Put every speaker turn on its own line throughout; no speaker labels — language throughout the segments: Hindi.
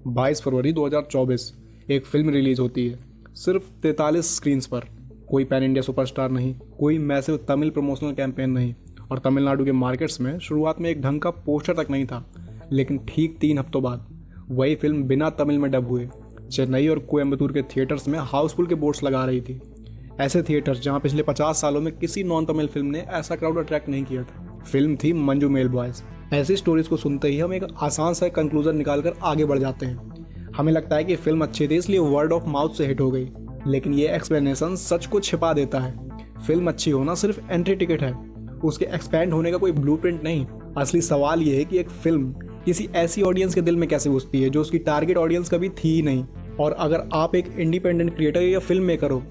22 फरवरी 2024 एक फिल्म रिलीज होती है, सिर्फ 43 स्क्रीन्स पर। कोई पैन इंडिया सुपरस्टार नहीं, कोई मैसिव तमिल प्रमोशनल कैंपेन नहीं, और तमिलनाडु के मार्केट्स में शुरुआत में एक ढंग का पोस्टर तक नहीं था। लेकिन ठीक 3 हफ्तों बाद वही फिल्म बिना तमिल में डब हुए चेन्नई और कोयम्बतूर के थिएटर्स में हाउसफुल के बोर्ड्स लगा रही थी। ऐसे थिएटर्स जहां पिछले 50 सालों में किसी नॉन तमिल फिल्म ने ऐसा क्राउड अट्रैक्ट नहीं किया था। फिल्म थी मंजू मेल बॉयज। ऐसी स्टोरीज को सुनते ही हम एक आसान सा कंक्लूजन निकालकर आगे बढ़ जाते हैं। हमें लगता है कि फिल्म अच्छी थी इसलिए वर्ड ऑफ माउथ से हिट हो गई, लेकिन ये एक्सप्लेनेशन सच को छिपा देता है। फिल्म अच्छी होना सिर्फ एंट्री टिकट है, उसके एक्सपैंड होने का कोई ब्लूप्रिंट नहीं। असली सवाल ये है कि एक फिल्म किसी ऐसी ऑडियंस के दिल में कैसे घुसती है जो उसकी टारगेट ऑडियंस कभी थी ही नहीं। और अगर आप एक इंडिपेंडेंट क्रिएटर या फिल्म मेकर हो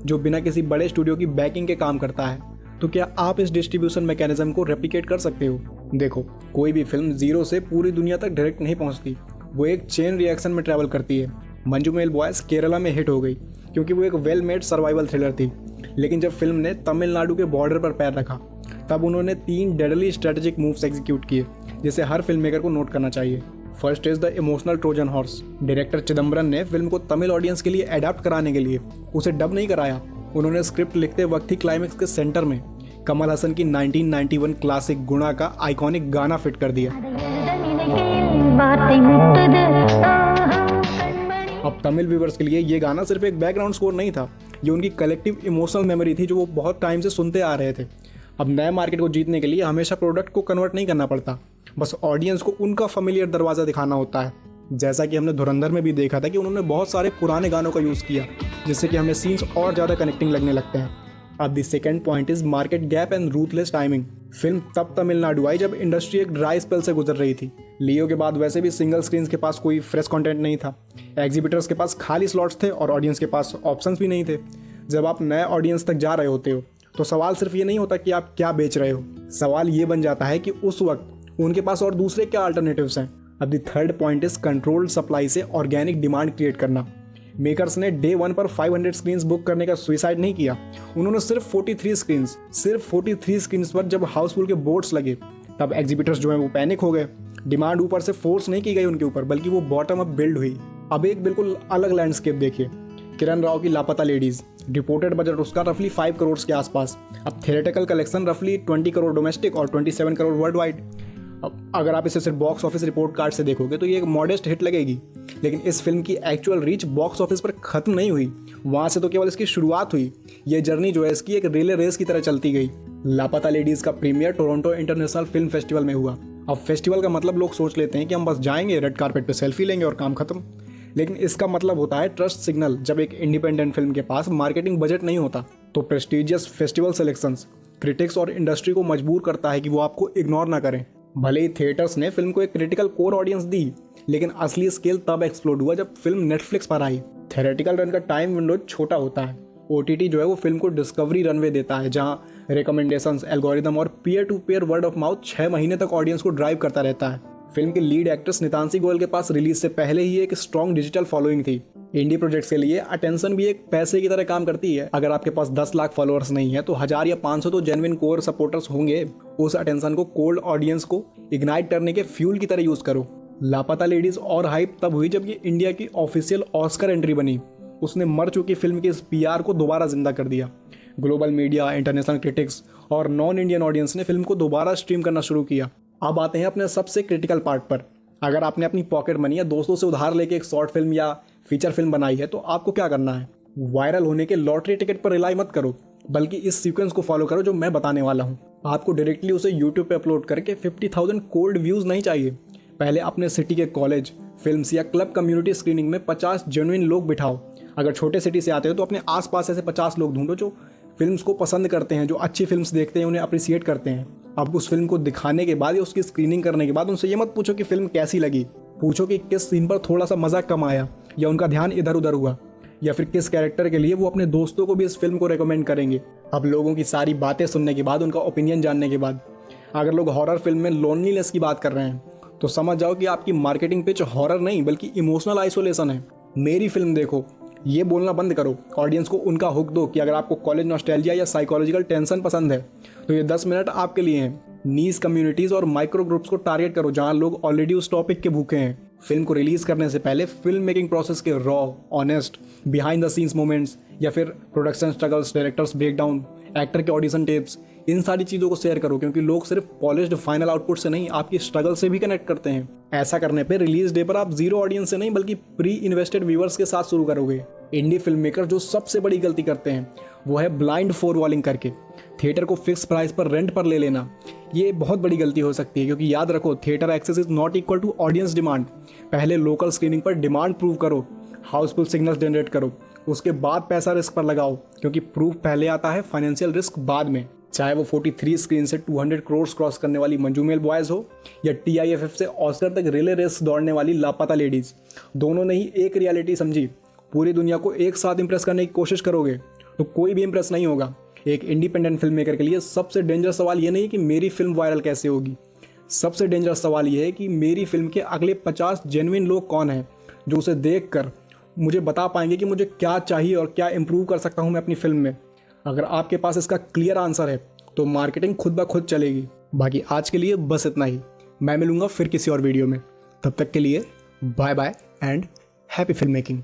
जो बिना किसी बड़े स्टूडियो की बैकिंग के काम करता है, तो क्या आप इस डिस्ट्रीब्यूशन मैकेनिज्म को रेप्लिकेट कर सकते हो? देखो, कोई भी फिल्म जीरो से पूरी दुनिया तक डायरेक्ट नहीं पहुंचती, वो एक चेन रिएक्शन में ट्रैवल करती है। मंजू मेल बॉयज केरला में हिट हो गई क्योंकि वो एक वेल मेड सर्वाइवल थ्रिलर थी, लेकिन जब फिल्म ने तमिलनाडु के बॉर्डर पर पैर रखा तब उन्होंने 3 डेडली स्ट्रेटेजिक मूव्स एग्जीक्यूट किए जिसे हर फिल्म मेकर को नोट करना चाहिए। First is the emotional Trojan horse. Director Chidambaram ने फिल्म को तमिल ऑडियंस के लिए अडैप्ट कराने के लिए उसे डब नहीं कराया। उन्होंने स्क्रिप्ट लिखते वक्त ही क्लाइमेक्स के सेंटर में कमल हसन की 1991 क्लासिक गुणा का आइकॉनिक गाना फिट कर दिया। अब तमिल व्यूवर्स के लिए ये गाना सिर्फ एक बैकग्राउंड स्कोर नहीं था, ये उनकी कलेक्टिव इमोशनल मेमोरी थी जो वो बहुत टाइम से सुनते आ रहे थे। अब नए मार्केट को जीतने के लिए हमेशा प्रोडक्ट को कन्वर्ट नहीं करना पड़ता, बस ऑडियंस को उनका फैमिलियर दरवाज़ा दिखाना होता है। जैसा कि हमने धुरंधर में भी देखा था कि उन्होंने बहुत सारे पुराने गानों का यूज़ किया जिससे कि हमें सीन्स और ज़्यादा कनेक्टिंग लगने लगते हैं। अब the second point is market gap and ruthless timing. Film तब तमिलनाडु आई जब इंडस्ट्री एक ड्राई स्पेल से गुजर रही थी। लियो के बाद वैसे भी सिंगल स्क्रीन के पास कोई फ्रेश कंटेंट नहीं था, एग्जीबिटर्स के पास खाली स्लॉट्स थे और ऑडियंस के पास ऑप्शंस भी नहीं थे। जब आप नए ऑडियंस तक जा रहे होते हो तो सवाल सिर्फ ये नहीं होता कि आप क्या बेच रहे हो, सवाल ये बन जाता है कि उस वक्त उनके पास और दूसरे क्या अल्टरनेटिव्स हैं। अब the third point is controlled supply से ऑर्गेनिक डिमांड क्रिएट करना। मेकर्स ने डे 1 पर 500 स्क्रीन्स बुक करने का सुसाइड नहीं किया, उन्होंने सिर्फ 43 स्क्रीन्स पर जब हाउसफुल के बोर्ड्स लगे तब एग्जीबिटर्स जो हैं वो पैनिक हो गए। डिमांड ऊपर से फोर्स नहीं की गई उनके ऊपर, बल्कि वो बॉटम अप बिल्ड हुई। अब एक बिल्कुल अलग लैंडस्केप देखिए, किरण राव की लापता लेडीज। रिपोर्टेड बजट उसका रफली 5 करोड़ के आसपास। अब थिएटिकल कलेक्शन रफली 20 करोड़ डोमेस्टिक और 27 करोड़ वर्ल्ड वाइड। अब अगर आप इसे सिर्फ बॉक्स ऑफिस रिपोर्ट कार्ड से देखोगे तो ये एक मॉडेस्ट हिट लगेगी, लेकिन इस फिल्म की एक्चुअल रीच बॉक्स ऑफिस पर खत्म नहीं हुई, वहाँ से तो केवल इसकी शुरुआत हुई। ये जर्नी जो है इसकी एक रिले रेस की तरह चलती गई। लापता लेडीज का premiere Toronto International Film Festival में हुआ। अब फेस्टिवल का मतलब लोग सोच लेते हैं कि हम बस जाएंगे, रेड कारपेट पे सेल्फी लेंगे और काम खत्म, लेकिन इसका मतलब होता है ट्रस्ट सिग्नल। जब एक इंडिपेंडेंट फिल्म के पास मार्केटिंग बजट नहीं होता तो प्रेस्टीजियस फेस्टिवल सिलेक्शंस क्रिटिक्स और इंडस्ट्री को मजबूर करता है कि वो आपको इग्नोर ना करें। भले ही थिएटर्स ने फिल्म को एक क्रिटिकल कोर ऑडियंस दी, लेकिन असली स्केल तब एक्सप्लोड हुआ जब फिल्म नेटफ्लिक्स पर आई। थिएटिकल रन का टाइम विंडो छोटा होता है, ओटीटी जो है वो फिल्म को डिस्कवरी रनवे देता है, जहां रिकमेंडेशंस, एल्गोरिदम और peer to peer word of mouth 6 महीने तक ऑडियंस को ड्राइव करता रहता है। फिल्म के लीड एक्ट्रेस नितांशी गोयल के पास रिलीज से पहले ही एक स्ट्रॉन्ग डिजिटल फॉलोइंग थी। इंडी प्रोजेक्ट्स के लिए अटेंशन भी एक पैसे की तरह काम करती है। अगर आपके पास 10 लाख फॉलोअर्स नहीं है तो 1000 या 500 तो जेन्युइन कोर सपोर्टर्स होंगे। उस अटेंशन को कोल्ड ऑडियंस को इग्नाइट करने के फ्यूल की तरह यूज करो। लापता लेडीज और हाइप तब हुई जब ये इंडिया की ऑफिशियल ऑस्कर एंट्री बनी। उसने मर चुकी फिल्म के इस पीआर को दोबारा जिंदा कर दिया। ग्लोबल मीडिया, इंटरनेशनल क्रिटिक्स और नॉन इंडियन ऑडियंस ने फिल्म को दोबारा स्ट्रीम करना शुरू किया। अब आते हैं अपने सबसे क्रिटिकल पार्ट पर। अगर आपने अपनी पॉकेट मनी या दोस्तों से उधार लेके एक शॉर्ट फिल्म या फीचर फिल्म बनाई है तो आपको क्या करना है? वायरल होने के लॉटरी टिकट पर रिलाई मत करो, बल्कि इस सीक्वेंस को फॉलो करो जो मैं बताने वाला हूँ। आपको डायरेक्टली उसे यूट्यूब पे अपलोड करके 50,000 कोल्ड व्यूज नहीं चाहिए। पहले अपने सिटी के कॉलेज, फिल्म्स या क्लब कम्युनिटी स्क्रीनिंग में 50 जेन्युइन लोग बिठाओ। अगर छोटे सिटी से आते हो तो अपने आसपास ऐसे 50 लोग ढूंढो जो फिल्म्स को पसंद करते हैं, जो अच्छी फिल्म्स देखते हैं, उन्हें अप्रिसिएट करते हैं। अब उस फिल्म को दिखाने के बाद या उसकी स्क्रीनिंग करने के बाद उनसे ये मत पूछो कि फिल्म कैसी लगी, पूछो कि किस सीन पर थोड़ा सा मजा कम आया या उनका ध्यान इधर उधर हुआ, या फिर किस कैरेक्टर के लिए वो अपने दोस्तों को भी इस फिल्म को रेकमेंड करेंगे। अब लोगों की सारी बातें सुनने के बाद, उनका ओपिनियन जानने के बाद, अगर लोग हॉरर फिल्म में लोनलीनेस की बात कर रहे हैं तो समझ जाओ कि आपकी मार्केटिंग पिच हॉरर नहीं बल्कि इमोशनल आइसोलेशन है। मेरी फिल्म देखो, ये बोलना बंद करो। ऑडियंस को उनका हुक दो कि अगर आपको कॉलेज नॉस्टैल्जिया या साइकोलॉजिकल टेंशन पसंद है तो ये 10 मिनट आपके लिए हैं। नीश कम्युनिटीज और माइक्रो ग्रुप्स को टारगेट करो जहां लोग ऑलरेडी उस टॉपिक के भूखे हैं। फिल्म को रिलीज़ करने से पहले फिल्म मेकिंग प्रोसेस के raw, honest, behind the scenes moments या फिर production struggles, directors breakdown, actor के ऑडिशन टेप्स, इन सारी चीज़ों को शेयर करो, क्योंकि लोग सिर्फ पॉलिश्ड फाइनल आउटपुट से नहीं, आपकी स्ट्रगल से भी कनेक्ट करते हैं। ऐसा करने पे रिलीज डे पर आप जीरो ऑडियंस से नहीं बल्कि प्री इन्वेस्टेड व्यूअर्स के साथ शुरू करोगे। इंडी फिल्म मेकर जो सबसे बड़ी गलती करते हैं वो है ब्लाइंड फोर वॉलिंग करके थिएटर को फिक्स प्राइस पर रेंट पर ले लेना। ये बहुत बड़ी गलती हो सकती है, क्योंकि याद रखो, theatre access is not equal to audience demand. पहले लोकल स्क्रीनिंग पर डिमांड प्रूव करो, हाउसफुल सिग्नल्स जनरेट करो, उसके बाद पैसा रिस्क पर लगाओ, क्योंकि प्रूफ पहले आता है, फाइनेंशियल रिस्क बाद में। चाहे वो 43 स्क्रीन से 200 करोड़ क्रॉस करने वाली मंजूमेल बॉयज हो या TIFF से ऑस्कर तक रिले रेस दौड़ने वाली लापता लेडीज, दोनों ने ही एक रियलिटी समझी। पूरी दुनिया को एक साथ इंप्रेस करने की कोशिश करोगे तो कोई भी इंप्रेस नहीं होगा। एक इंडिपेंडेंट फिल्म मेकर के लिए सबसे डेंजरस सवाल ये नहीं कि मेरी फिल्म वायरल कैसे होगी, सबसे डेंजरस सवाल ये है कि मेरी फिल्म के अगले 50 जेन्युइन लोग कौन हैं जो उसे देख कर मुझे बता पाएंगे कि मुझे क्या चाहिए और क्या इंप्रूव कर सकता हूँ मैं अपनी फिल्म में। अगर आपके पास इसका क्लियर आंसर है तो मार्केटिंग खुद ब खुद चलेगी। बाकी आज के लिए बस इतना ही, मैं मिलूंगा फिर किसी और वीडियो में। तब तक के लिए bye bye and happy film making.